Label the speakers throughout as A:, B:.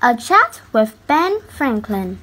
A: A Chat with Ben Franklin.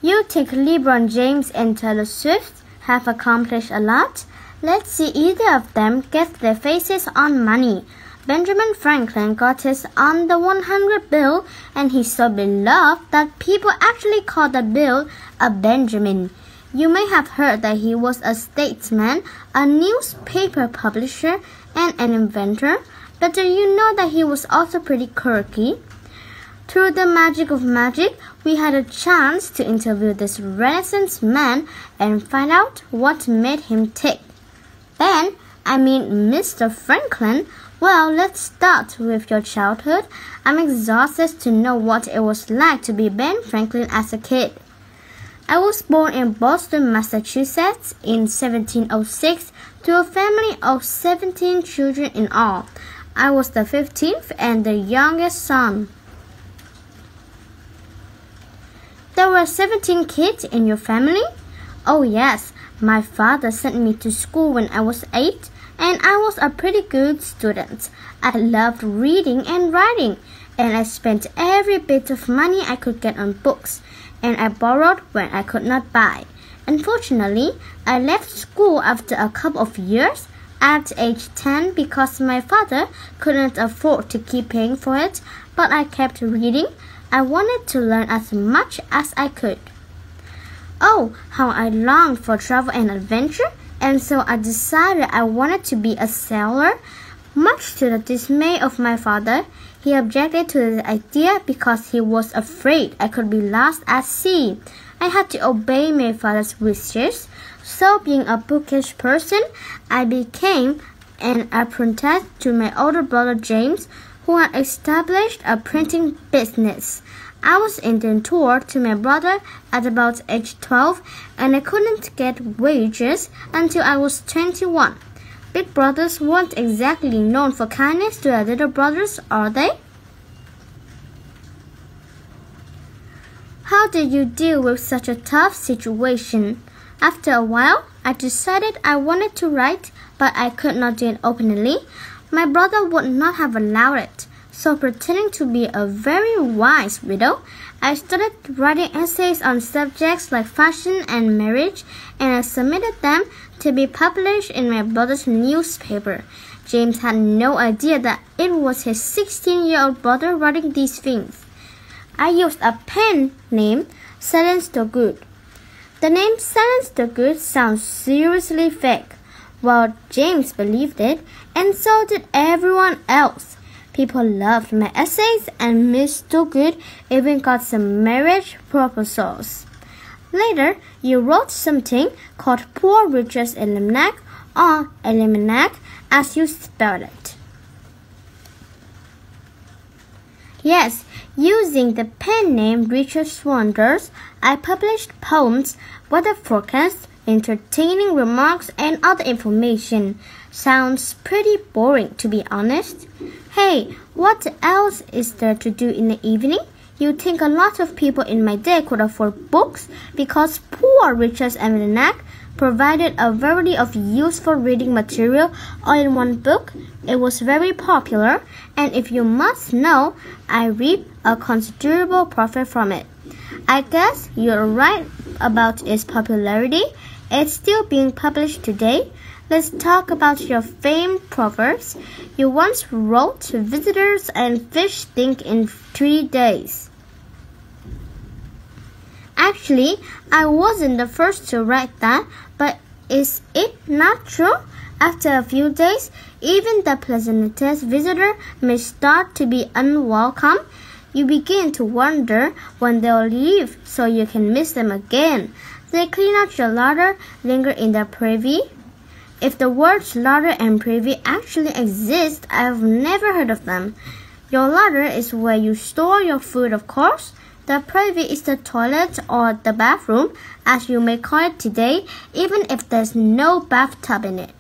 A: You think LeBron James and Taylor Swift have accomplished a lot? Let's see either of them get their faces on money. Benjamin Franklin got his on the 100 bill, and he's so beloved that people actually call the bill a Benjamin. You may have heard that he was a statesman, a newspaper publisher, and an inventor, but do you know that he was also pretty quirky? Through the magic of magic, we had a chance to interview this Renaissance man and find out what made him tick. Mr. Franklin, well, let's start with your childhood. I'm exhausted to know what it was like to be Ben Franklin as a kid. I was born in Boston, Massachusetts in 1706 to a family of 17 children in all. I was the 15th and the youngest son. There were 17 kids in your family? Oh yes, my father sent me to school when I was 8, and I was a pretty good student. I loved reading and writing, and I spent every bit of money I could get on books, and I borrowed when I could not buy. Unfortunately, I left school after a couple of years at age 10 because my father couldn't afford to keep paying for it, but I kept reading. I wanted to learn as much as I could. Oh, how I longed for travel and adventure, and so I decided I wanted to be a sailor. Much to the dismay of my father, he objected to the idea because he was afraid I could be lost at sea. I had to obey my father's wishes, so being a bookish person, I became an apprentice to my older brother James, who had established a printing business. I was in the tour to my brother at about age 12, and I couldn't get wages until I was 21. Big brothers weren't exactly known for kindness to their little brothers, are they? How did you deal with such a tough situation? After a while, I decided I wanted to write, but I could not do it openly. My brother would not have allowed it. So pretending to be a very wise widow, I started writing essays on subjects like fashion and marriage, and I submitted them to be published in my brother's newspaper. James had no idea that it was his 16-year-old brother writing these things. I used a pen name, Silence the Good. The name Silence the Good sounds seriously fake. Well, James believed it, and so did everyone else. People loved my essays, and Mr. Good even got some marriage proposals. Later, you wrote something called Poor Richard's Almanac, or Almanac, as you spelled it. Yes, using the pen name Richard Saunders, I published poems, weather forecasts, entertaining remarks, and other information. Sounds pretty boring, to be honest. Hey, what else is there to do in the evening? You'd think a lot of people in my day could afford books because Poor Richard's Almanac provided a variety of useful reading material all in one book. It was very popular, and if you must know, I reaped a considerable profit from it. I guess you're right about its popularity. It's still being published today. Let's talk about your famed proverbs. You once wrote, visitors and fish stink in 3 days. Actually, I wasn't the first to write that, but is it not true? After a few days, even the pleasantest visitor may start to be unwelcome. You begin to wonder when they'll leave so you can miss them again. They clean out your larder, linger in the privy. If the words larder and privy actually exist, I've never heard of them. Your larder is where you store your food, of course. The privy is the toilet or the bathroom, as you may call it today, even if there's no bathtub in it.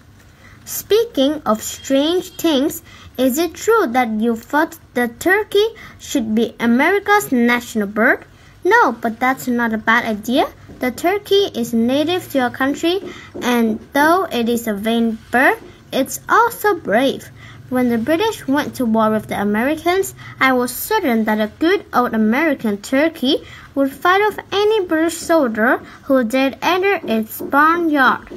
A: Speaking of strange things, is it true that you thought the turkey should be America's national bird? No, but that's not a bad idea. The turkey is native to your country, and though it is a vain bird, it's also brave. When the British went to war with the Americans, I was certain that a good old American turkey would fight off any British soldier who dared enter its barnyard.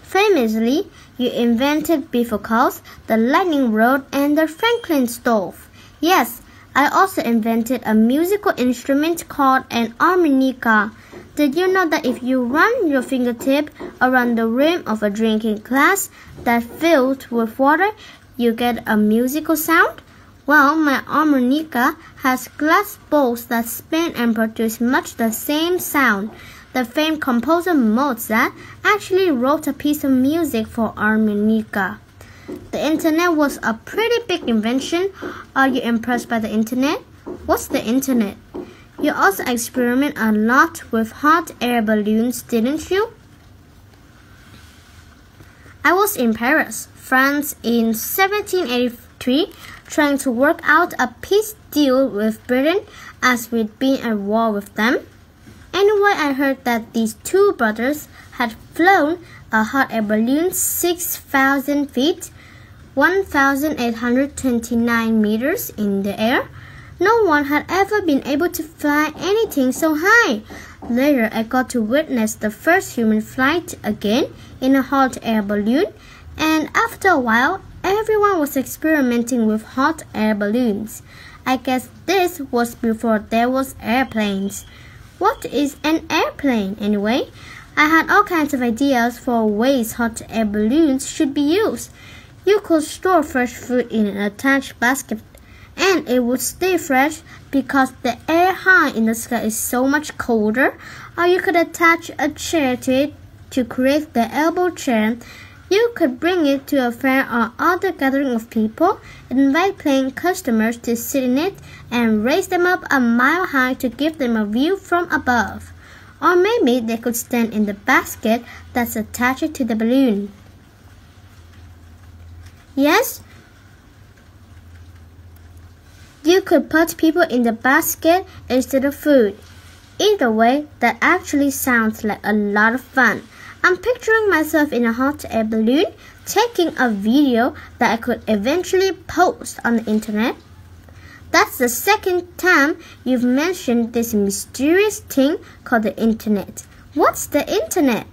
A: Famously, you invented bifocals, the lightning rod, and the Franklin stove. Yes, I also invented a musical instrument called an harmonica. Did you know that if you run your fingertip around the rim of a drinking glass that's filled with water, you get a musical sound? Well, my harmonica has glass balls that spin and produce much the same sound. The famed composer Mozart actually wrote a piece of music for harmonica. The internet was a pretty big invention. Are you impressed by the internet? What's the internet? You also experiment a lot with hot air balloons, didn't you? I was in Paris, France in 1783, trying to work out a peace deal with Britain as we'd been at war with them. Anyway, I heard that these two brothers had flown a hot air balloon 6,000 feet, 1,829 meters in the air. No one had ever been able to fly anything so high. Later, I got to witness the first human flight again in a hot air balloon, and after a while, everyone was experimenting with hot air balloons. I guess this was before there was airplanes. What is an airplane, anyway? I had all kinds of ideas for ways hot air balloons should be used. You could store fresh food in an attached basket, and it would stay fresh because the air high in the sky is so much colder. Or you could attach a chair to it to create the elbow chair. You could bring it to a fair or other gathering of people, invite paying customers to sit in it, and raise them up a mile high to give them a view from above. Or maybe they could stand in the basket that's attached to the balloon. Yes, you could put people in the basket instead of food. Either way, that actually sounds like a lot of fun. I'm picturing myself in a hot air balloon, taking a video that I could eventually post on the internet. That's the second time you've mentioned this mysterious thing called the internet. What's the internet?